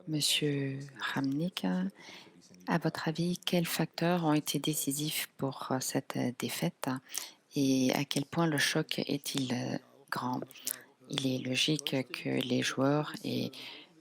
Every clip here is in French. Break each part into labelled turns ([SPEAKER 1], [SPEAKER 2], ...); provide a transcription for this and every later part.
[SPEAKER 1] Monsieur Ramnick, à votre avis, quels facteurs ont été décisifs pour cette défaite et à quel point le choc est-il grand? Il est logique que les joueurs et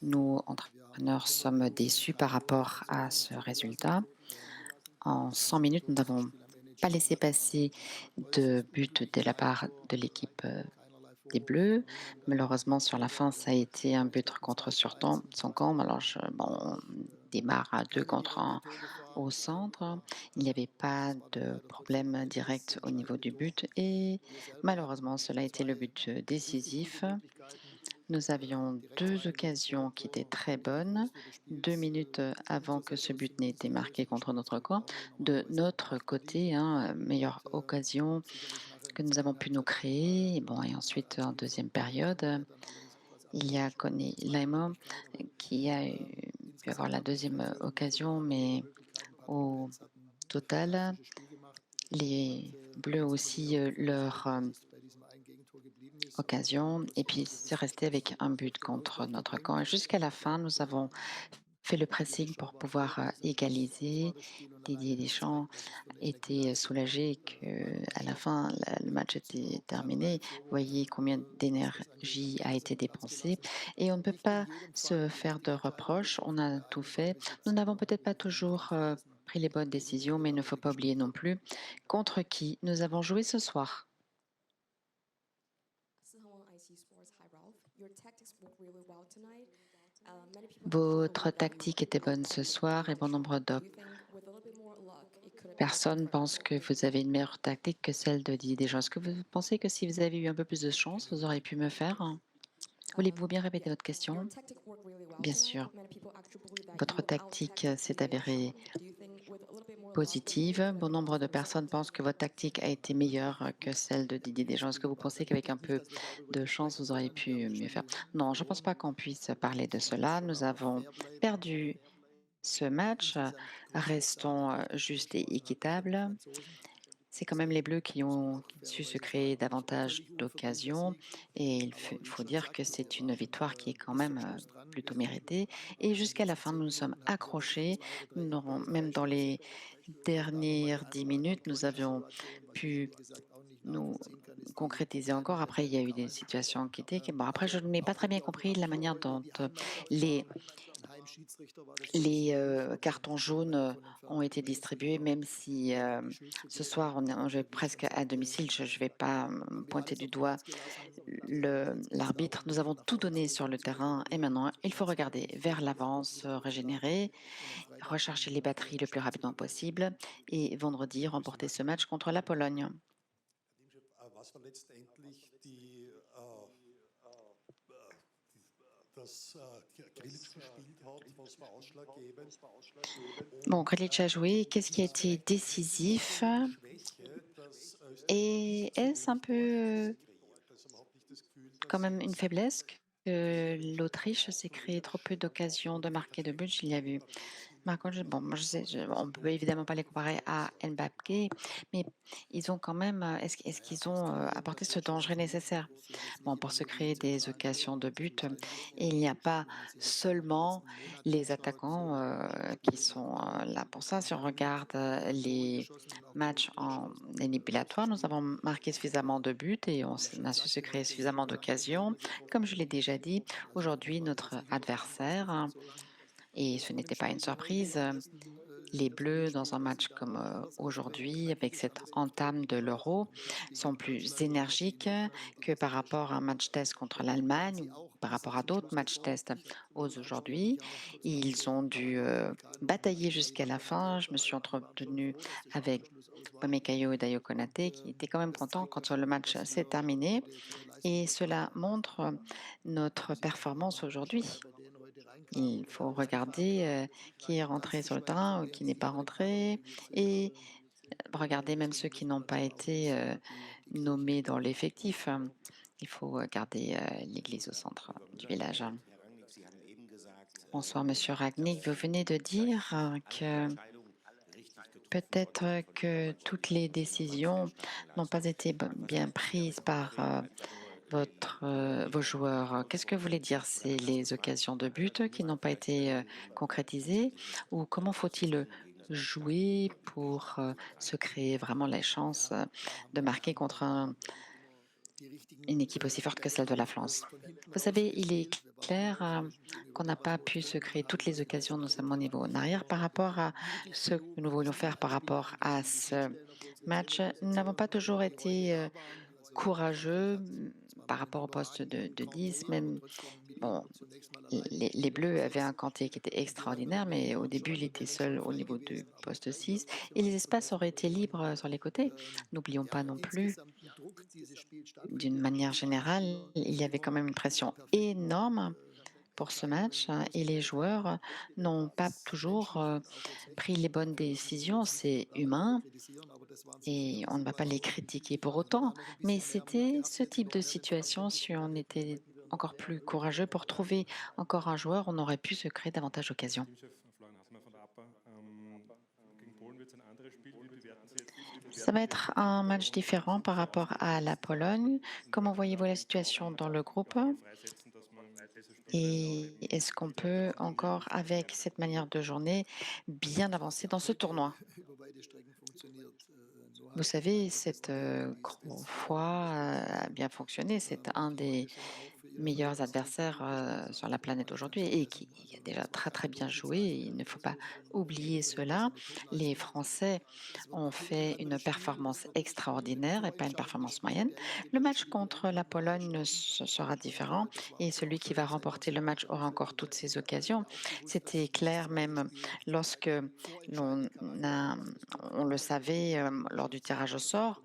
[SPEAKER 1] nous, entraîneurs, sommes déçus par rapport à ce résultat. En 100 minutes, nous n'avons pas laissé passer de but de la part de l'équipe des Bleus. Malheureusement, sur la fin, ça a été un but contre sur son camp. Alors, bon, on démarre à 2 contre 1 au centre. Il n'y avait pas de problème direct au niveau du but et malheureusement, cela a été le but décisif. Nous avions 2 occasions qui étaient très bonnes, 2 minutes avant que ce but n'ait été marqué contre notre camp. De notre côté, hein, meilleure occasion que nous avons pu nous créer. Et bon, et ensuite, en deuxième période, il y a Conny Laimo qui a pu avoir la deuxième occasion, mais au total, les Bleus aussi leur occasion. Et puis, c'est resté avec un but contre notre camp. Et jusqu'à la fin, nous avons fait le pressing pour pouvoir égaliser. Didier Deschamps était soulagé qu'à la fin, le match était terminé. Vous voyez combien d'énergie a été dépensée. Et on ne peut pas se faire de reproches. On a tout fait. Nous n'avons peut-être pas toujours pris les bonnes décisions, mais il ne faut pas oublier non plus contre qui nous avons joué ce soir. Votre tactique était bonne ce soir et bon nombre de personnes pensent que vous avez une meilleure tactique que celle de Didier Deschamps. Est-ce que vous pensez que si vous avez eu un peu plus de chance, vous auriez pu me faire? Voulez-vous bien répéter votre question? Bien sûr. Votre tactique s'est avérée positive. Bon nombre de personnes pensent que votre tactique a été meilleure que celle de Didier Deschamps. Est-ce que vous pensez qu'avec un peu de chance, vous auriez pu mieux faire? Non, je ne pense pas qu'on puisse parler de cela. Nous avons perdu ce match. Restons justes et équitables. C'est quand même les Bleus qui ont su se créer davantage d'occasions et il faut dire que c'est une victoire qui est quand même plutôt méritée. Et jusqu'à la fin, nous nous sommes accrochés. Même dans les dernières 10 minutes, nous avions pu nous concrétiser encore. Après, il y a eu des situations qui étaient... Bon, après, je n'ai pas très bien compris la manière dont les cartons jaunes ont été distribués, même si ce soir on joue presque à domicile. Je ne vais pas pointer du doigt l'arbitre. Nous avons tout donné sur le terrain et maintenant il faut regarder vers l'avant, se régénérer, recharger les batteries le plus rapidement possible et vendredi remporter ce match contre la Pologne. Bon, Grealish a joué. Qu'est-ce qui a été décisif? Et est-ce un peu quand même une faiblesse que l'Autriche s'est créé trop peu d'occasions de marquer de but? Il y a eu Marc-André, bon, moi, on peut évidemment pas les comparer à Mbappé, mais ils ont quand même, est-ce qu'ils ont apporté ce danger nécessaire? Bon, pour se créer des occasions de but, il n'y a pas seulement les attaquants qui sont là pour ça. Si on regarde les matchs en éliminatoire, nous avons marqué suffisamment de buts et on a su se créer suffisamment d'occasions. Comme je l'ai déjà dit, aujourd'hui, notre adversaire, hein, et ce n'était pas une surprise, les Bleus, dans un match comme aujourd'hui, avec cette entame de l'Euro, sont plus énergiques que par rapport à un match test contre l'Allemagne ou par rapport à d'autres matchs test aujourd'hui. Ils ont dû batailler jusqu'à la fin. Je me suis entretenue avec Pamekayo et Dayo Konaté qui étaient quand même contents quand le match s'est terminé. Et cela montre notre performance aujourd'hui. Il faut regarder qui est rentré sur le terrain ou qui n'est pas rentré et regarder même ceux qui n'ont pas été nommés dans l'effectif. Il faut garder l'église au centre du village. Bonsoir, Monsieur Ragnick. Vous venez de dire que peut-être que toutes les décisions n'ont pas été bien prises par vos joueurs. Qu'est-ce que vous voulez dire? C'est les occasions de but qui n'ont pas été, concrétisées? Ou comment faut-il, jouer pour, se créer vraiment les chances, de marquer contre une équipe aussi forte que celle de la France? Vous savez, il est clair, qu'on n'a pas pu se créer toutes les occasions, notamment au niveau en arrière, par rapport à ce que nous voulions faire par rapport à ce match. Nous n'avons pas toujours été, courageux, par rapport au poste de 10, même bon, les Bleus avaient un Kanté qui était extraordinaire, mais au début, il était seul au niveau du poste 6 et les espaces auraient été libres, sur les côtés. N'oublions pas non plus, d'une manière générale, il y avait quand même une pression énorme pour ce match, et les joueurs, n'ont pas toujours, pris les bonnes décisions. C'est humain et on ne va pas les critiquer pour autant, mais c'était ce type de situation, si on était encore plus courageux pour trouver encore un joueur, on aurait pu se créer davantage d'occasions.
[SPEAKER 2] Teamchef Florian Hassemer von der APA. Gegen Polen wird es ein anderes Spiel. Wie bewerten Sie jetzt dieses
[SPEAKER 1] Ça va
[SPEAKER 2] Spiel?
[SPEAKER 1] être un match différent par rapport à la Pologne. Comment voyez-vous la situation dans le groupe?
[SPEAKER 2] Noch einmal freisetzen, dass man besser spielt als auch
[SPEAKER 1] Et est-ce qu'on peut encore, avec cette manière de journée, bien avancer dans ce tournoi? Vous savez, cette, foi, a bien fonctionné. C'est un des meilleurs adversaires, sur la planète aujourd'hui et qui a déjà très, très bien joué. Il ne faut pas oublier cela. Les Français ont fait une performance extraordinaire et pas une performance moyenne. Le match contre la Pologne ce sera différent et celui qui va remporter le match aura encore toutes ses occasions. C'était clair même lorsque l'on a on le savait, lors du tirage au sort.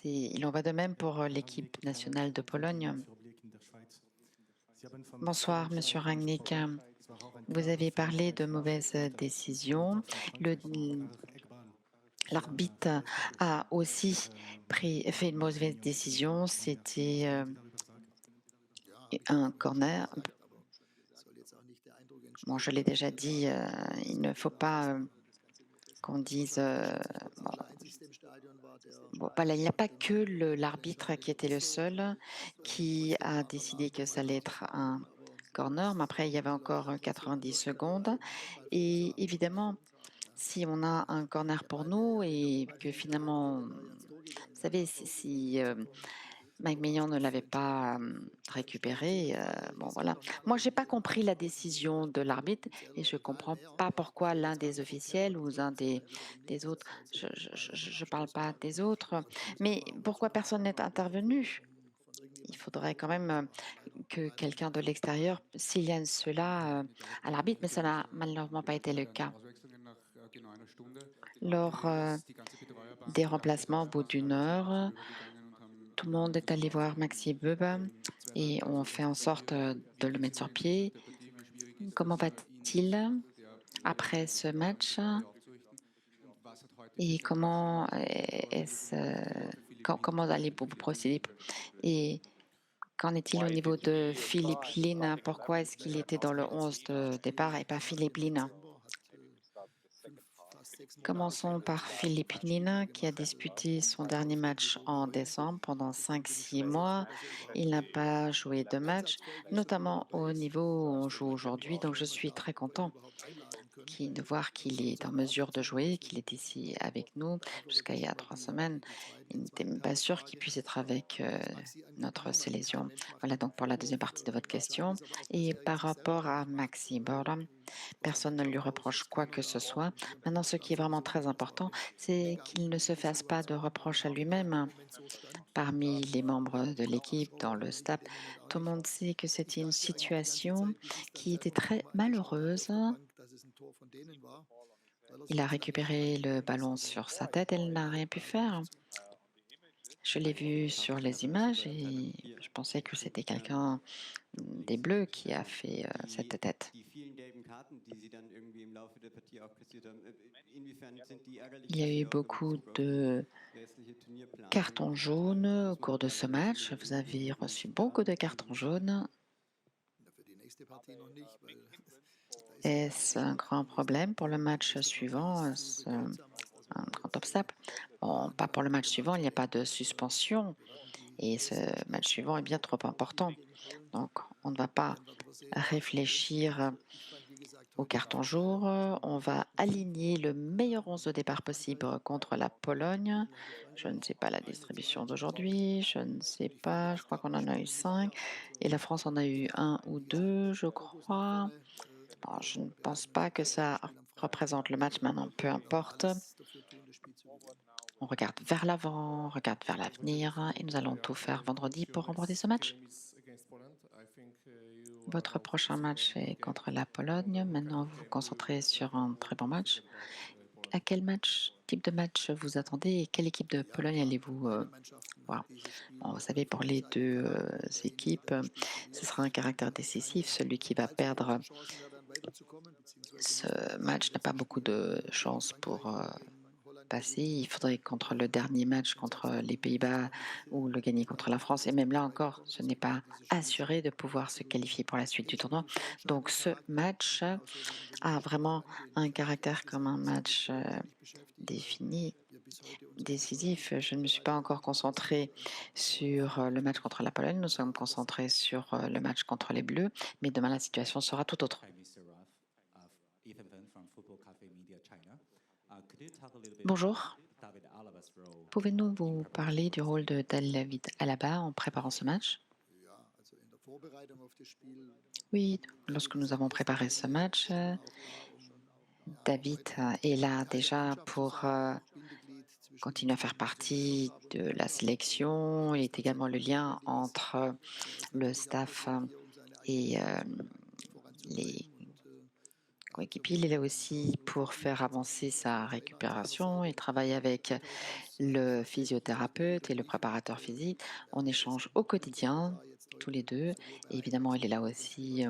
[SPEAKER 1] Il en va de même pour, l'équipe nationale de Pologne.
[SPEAKER 2] für Republik in der Schweiz. Sie haben vom
[SPEAKER 1] Bonsoir, Monsieur
[SPEAKER 2] Torhüter
[SPEAKER 1] Rangnick.
[SPEAKER 2] gesprochen. Es war auch ein
[SPEAKER 1] Vous
[SPEAKER 2] Tor,
[SPEAKER 1] avez
[SPEAKER 2] das
[SPEAKER 1] parlé
[SPEAKER 2] abseits
[SPEAKER 1] de
[SPEAKER 2] war für
[SPEAKER 1] mauvaises,
[SPEAKER 2] Torhüter. Und
[SPEAKER 1] décisions.
[SPEAKER 2] auch von
[SPEAKER 1] Le
[SPEAKER 2] Ralf Eckbahn.
[SPEAKER 1] L'arbitre a aussi fait une mauvaise décision. C'était, un corner. Bon, je l'ai déjà dit, il ne faut pas, qu'on dise, bon bon, voilà, il n'y a pas que l'arbitre qui était le seul qui a décidé que ça allait être un corner, mais après il y avait encore, 90 secondes et évidemment, si on a un corner pour nous et que finalement, vous savez, si, Mike Maignan ne l'avait pas, récupéré, bon voilà. Moi, j'ai pas compris la décision de l'arbitre et je comprends pas pourquoi l'un des officiels ou un des autres, je parle pas des autres, mais pourquoi personne n'est intervenu? Il faudrait quand même, que quelqu'un de l'extérieur signale cela, à l'arbitre, mais ça n'a malheureusement pas été le cas. Lors, des remplacements au bout d'une heure, tout le monde est allé voir Maxi Böber et ont fait en sorte, de le mettre sur pied. Comment va-t-il après ce match et comment est-ce, comment allez-vous procéder? Et qu'en est-il au niveau de Philippe Lind? Pourquoi est-ce qu'il était dans le 11 de départ et pas Philippe Lind? Commençons par Philippe Lind qui a disputé son dernier match en décembre pendant 5-6 mois. Il n'a pas joué de match, notamment au niveau où on joue aujourd'hui, donc je suis très content de voir qu'il est en mesure de jouer, qu'il est ici avec nous. Jusqu'à il y a 3 semaines, il n'était même pas sûr qu'il puisse être avec, notre sélection. Voilà donc pour la deuxième partie de votre question. Et par rapport à Maxi Böhm, personne ne lui reproche quoi que ce soit. Maintenant, ce qui est vraiment très important, c'est qu'il ne se fasse pas de reproches à lui-même. Parmi les membres de l'équipe, dans le staff, tout le monde sait que c'était une situation qui était très malheureuse. Il a récupéré le ballon sur sa tête, elle n'a rien pu faire. Je l'ai vu sur les images et je pensais que c'était quelqu'un des Bleus qui a fait, cette tête. Il y a eu beaucoup de cartons jaunes au cours de ce match. Vous avez reçu beaucoup de cartons jaunes. Est-ce un grand problème pour le match suivant? Est-ce, un grand obstacle? Bon, pas pour le match suivant, il n'y a pas de suspension, et ce match suivant est bien trop important. Donc on ne va pas réfléchir au carton jour. On va aligner le meilleur 11 de départ possible contre la Pologne. Je ne sais pas la distribution d'aujourd'hui, je ne sais pas, je crois qu'on en a eu 5 et la France en a eu un ou 2, je crois. Bon, je ne pense pas que ça représente le match maintenant, peu importe. On regarde vers l'avant, on regarde vers l'avenir et nous allons tout faire vendredi pour remporter ce match. Votre prochain match est contre la Pologne. Maintenant, vous vous concentrez sur un très bon match. À quel type de match vous attendez et quelle équipe de Pologne allez-vous voir? Bon, vous savez, pour les deux équipes, ce sera un caractère décisif. Celui qui va perdre ce match n'a pas beaucoup de chances pour passer. Il faudrait contre le dernier match contre les Pays-Bas ou le gagner contre la France. Et même là encore, ce n'est pas assuré de pouvoir se qualifier pour la suite du tournoi. Donc ce match a vraiment un caractère comme un match défini, décisif. Je ne me suis pas encore concentrée sur le match contre la Pologne. Nous sommes concentrés sur le match contre les Bleus. Mais demain, la situation sera tout autre.
[SPEAKER 3] Hi, Mr. Ruff of Ethan Wen from Football Cafe Media China. Could you talk a little bit about
[SPEAKER 1] Bonjour.
[SPEAKER 3] David Alaba's role
[SPEAKER 1] Pouvez-nous
[SPEAKER 3] in
[SPEAKER 1] vous
[SPEAKER 3] preparation
[SPEAKER 1] parler
[SPEAKER 3] for
[SPEAKER 1] du
[SPEAKER 3] this
[SPEAKER 1] rôle
[SPEAKER 3] game?
[SPEAKER 1] de David Alaba en préparant ce match? Oui, lorsque nous avons préparé ce match, David est là déjà pour continuer à faire partie de la sélection. Il est également le lien entre le staff et les coéquipiers. Il est là aussi pour faire avancer sa récupération. Il travaille avec le physiothérapeute et le préparateur physique. On échange au quotidien, tous les deux. Et évidemment, il est là aussi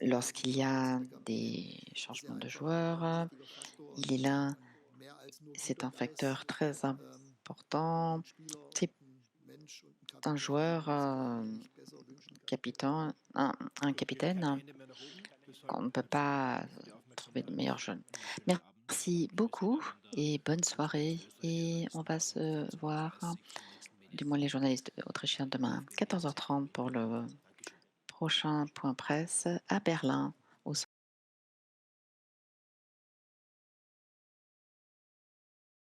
[SPEAKER 1] lorsqu'il y a des changements de joueurs. Il est là, c'est un facteur très important. C'est un joueur capitaine, un capitaine qu'on ne peut pas trouver de meilleur jeune. Merci beaucoup et bonne soirée. Et on va se voir, du moins les journalistes autrichiens, demain 14h30 pour le prochain point presse à Berlin.